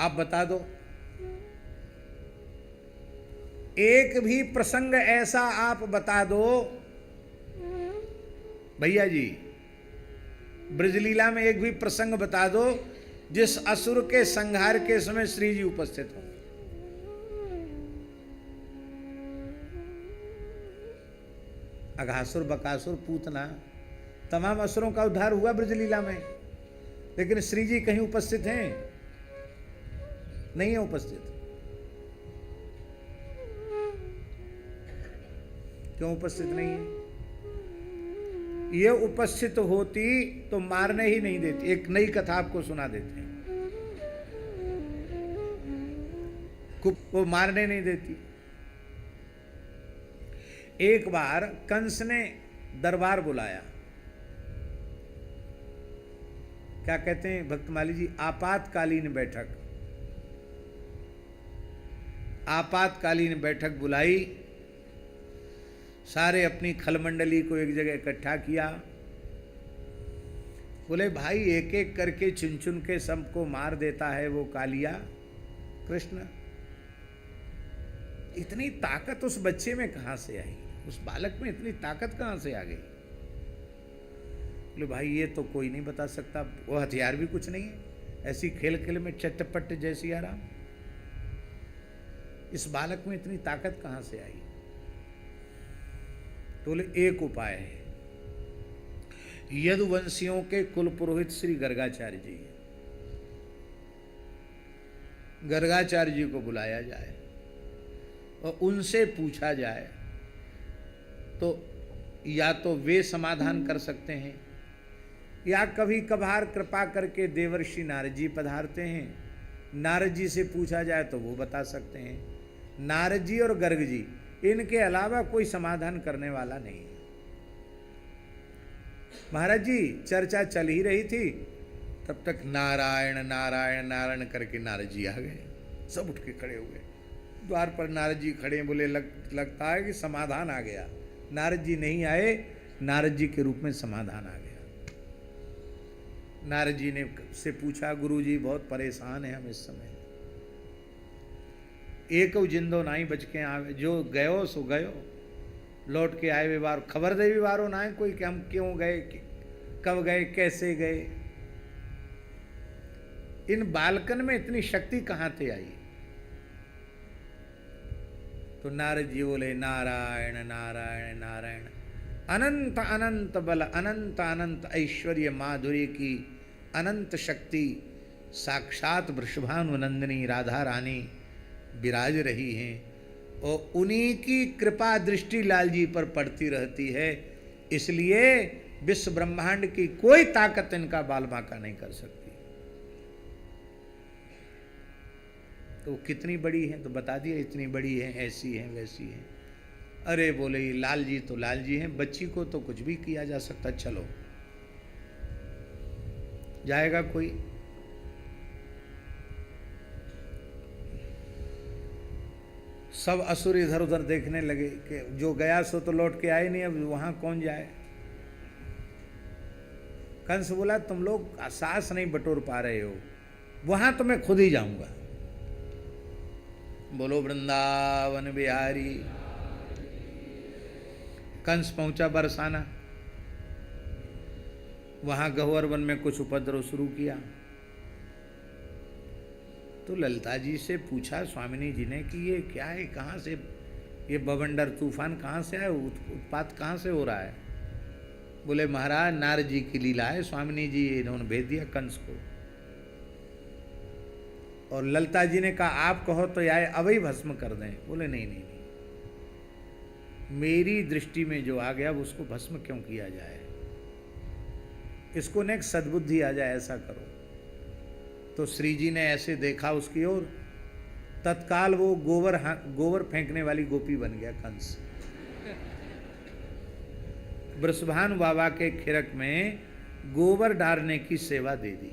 आप बता दो, एक भी प्रसंग ऐसा आप बता दो भैया जी, ब्रजलीला में एक भी प्रसंग बता दो जिस असुर के संहार के समय श्री जी उपस्थित हो। अघासुर, बकासुर, पूतना, तमाम असुरों का उद्धार हुआ ब्रजलीला में, लेकिन श्री जी कहीं उपस्थित हैं? नहीं है उपस्थित। क्यों उपस्थित नहीं है? ये उपस्थित होती तो मारने ही नहीं देती। एक नई कथा आपको सुना देते हैं, वो मारने नहीं देती। एक बार कंस ने दरबार बुलाया, क्या कहते हैं भक्तमाली जी, आपातकालीन बैठक। आपातकालीन बैठक बुलाई, सारे अपनी खलमंडली को एक जगह इकट्ठा किया। बोले भाई, एक एक करके चुन चुन के सबको मार देता है वो कालिया कृष्ण। इतनी ताकत उस बच्चे में कहां से आई? उस बालक में इतनी ताकत कहां से आ गई? बोले भाई ये तो कोई नहीं बता सकता, वो हथियार भी कुछ नहीं है, ऐसी खेल खेल में चट्टपट जैसी आराम। इस बालक में इतनी ताकत कहां से आई? तो बोले एक उपाय है, यदुवंशियों के कुल पुरोहित श्री गर्गाचार्य जी, गर्गाचार्य जी को बुलाया जाए और उनसे पूछा जाए, तो या तो वे समाधान कर सकते हैं, या कभी कभार कृपा करके देवर्षि नारद जी पधारते हैं, नारद जी से पूछा जाए तो वो बता सकते हैं। नारद जी और गर्ग जी, इनके अलावा कोई समाधान करने वाला नहीं है। महाराज जी चर्चा चल ही रही थी, तब तक नारायण नारायण नारायण करके नारद जी आ गए। सब उठ के खड़े हुए, द्वार पर नारद जी खड़े। बोले लगता है कि समाधान आ गया। नारद जी नहीं आए, नारद जी के रूप में समाधान आ गया। नारद जी ने से पूछा, गुरु जी बहुत परेशान है हम इस समय, एक जिंदो नाई बच के आवे, जो गयो सो गयो, लौट के आए व्यवहार खबर दे व्यवहारो ना है कोई कि हम क्यों गए, कब गए, कैसे गए। इन बालकन में इतनी शक्ति कहां से आई? तो नारद जी बोले नारायण नारायण नारायण, अनंत अनंत बल, अनंत अनंत ऐश्वर्य माधुर्य की अनंत शक्ति साक्षात वृषभानुनंदिनी राधा रानी विराज रही हैं, और उन्हीं की कृपा दृष्टि लाल जी पर पड़ती रहती है। इसलिए विश्व ब्रह्मांड की कोई ताकत इनका बाल बांका नहीं कर सकती। तो कितनी बड़ी है? तो बता दिया, इतनी बड़ी है, ऐसी है, वैसी है। अरे बोले ये लाल जी तो लाल जी हैं, बच्ची को तो कुछ भी किया जा सकता। चलो जाएगा कोई? सब असुर इधर उधर देखने लगे कि जो गया सो तो लौट के आए नहीं, अब वहां कौन जाए। कंस बोला तुम लोग साहस नहीं बटोर पा रहे हो, वहां तो मैं खुद ही जाऊंगा। बोलो वृंदावन बिहारी। कंस पहुंचा बरसाना, वहां गहुवर वन में कुछ उपद्रव शुरू किया। तो ललिता जी से पूछा स्वामिनी जी ने कि ये क्या है, कहाँ से ये बवंडर तूफान कहाँ से आया, उत्पात कहाँ से हो रहा है? बोले महाराज नारद जी की लीला है, स्वामिनी जी इन्होंने भेज दिया कंस को। और ललिता जी ने कहा आप कहो तो आए अभी भस्म कर दें। बोले नहीं नहीं नहीं, मेरी दृष्टि में जो आ गया उसको भस्म क्यों किया जाए, इसको न एक सद्बुद्धि आ जाए, ऐसा करो। तो श्री जी ने ऐसे देखा उसकी ओर, तत्काल वो गोबर फेंकने वाली गोपी बन गया कंस। वृषभानु बाबा के खिरक में गोबर डालने की सेवा दे दी।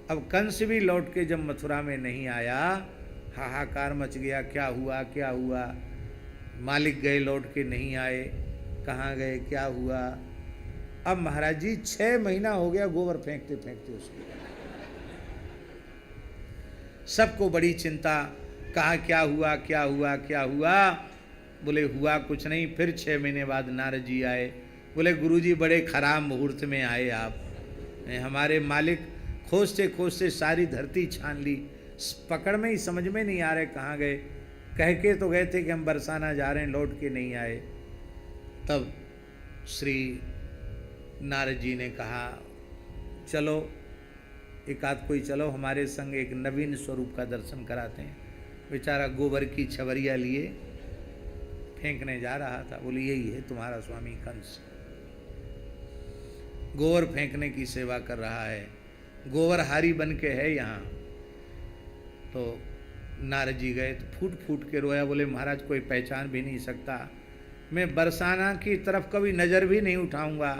अब कंस भी लौट के जब मथुरा में नहीं आया, हाहाकार मच गया, क्या हुआ क्या हुआ। मालिक गए लौट के नहीं आए, कहाँ गए, क्या हुआ। अब महाराज जी 6 महीना हो गया गोबर फेंकते फेंकते उसको। सबको बड़ी चिंता, कहा क्या हुआ क्या हुआ क्या हुआ। बोले हुआ कुछ नहीं। फिर 6 महीने बाद नारद जी आए। बोले गुरुजी बड़े खराब मुहूर्त में आए आप। हमारे मालिक खोजते खोजते सारी धरती छान ली, पकड़ में ही समझ में नहीं आ रहे कहाँ गए। कह के तो गए थे कि हम बरसाना जा रहे हैं, लौट के नहीं आए। तब श्री नारद जी ने कहा चलो एक आध कोई चलो हमारे संग, एक नवीन स्वरूप का दर्शन कराते हैं। बेचारा गोबर की छवरिया लिए फेंकने जा रहा था। बोले यही है तुम्हारा स्वामी कंस, गोबर फेंकने की सेवा कर रहा है, गोबर हारी बन के है यहाँ। तो नारद जी गए तो फूट फूट के रोया। बोले महाराज कोई पहचान भी नहीं सकता, मैं बरसाना की तरफ कभी नज़र भी नहीं उठाऊंगा,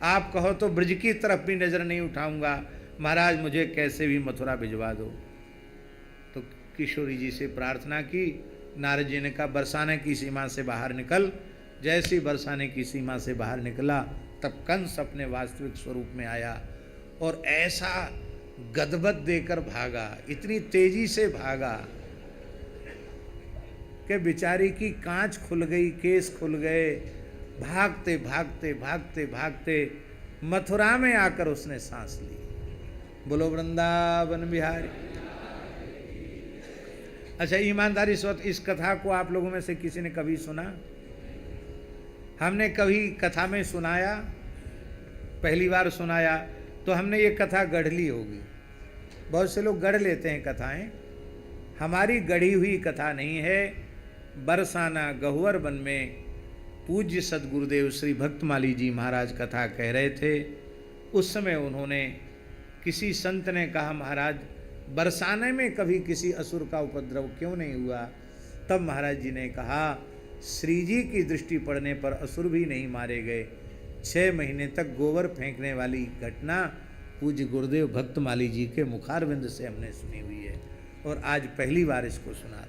आप कहो तो ब्रज की तरफ भी नज़र नहीं उठाऊंगा, महाराज मुझे कैसे भी मथुरा भिजवा दो। तो किशोरी जी से प्रार्थना की। नारद जी ने कहा बरसाने की सीमा से बाहर निकल। जैसे ही बरसाने की सीमा से बाहर निकला तब कंस अपने वास्तविक स्वरूप में आया और ऐसा गदबद देकर भागा, इतनी तेजी से भागा कि बेचारी की कांच खुल गई, केस खुल गए। भागते भागते भागते भागते मथुरा में आकर उसने सांस ली। बोलो वृंदावन बिहारी। अच्छा ईमानदारी स्वत इस कथा को आप लोगों में से किसी ने कभी सुना? हमने कभी कथा में सुनाया, पहली बार सुनाया तो हमने ये कथा गढ़ ली होगी। बहुत से लोग गढ़ लेते हैं कथाएं, हमारी गढ़ी हुई कथा नहीं है। बरसाना गहुवर वन में पूज्य सदगुरुदेव श्री भक्तमाली जी महाराज कथा कह रहे थे। उस समय उन्होंने, किसी संत ने कहा महाराज बरसाने में कभी किसी असुर का उपद्रव क्यों नहीं हुआ? तब महाराज जी ने कहा श्री जी की दृष्टि पड़ने पर असुर भी नहीं मारे गए। 6 महीने तक गोबर फेंकने वाली घटना पूज्य गुरुदेव भक्तमाली जी के मुखारविंद से हमने सुनी हुई है और आज पहली बार इसको सुना रहा।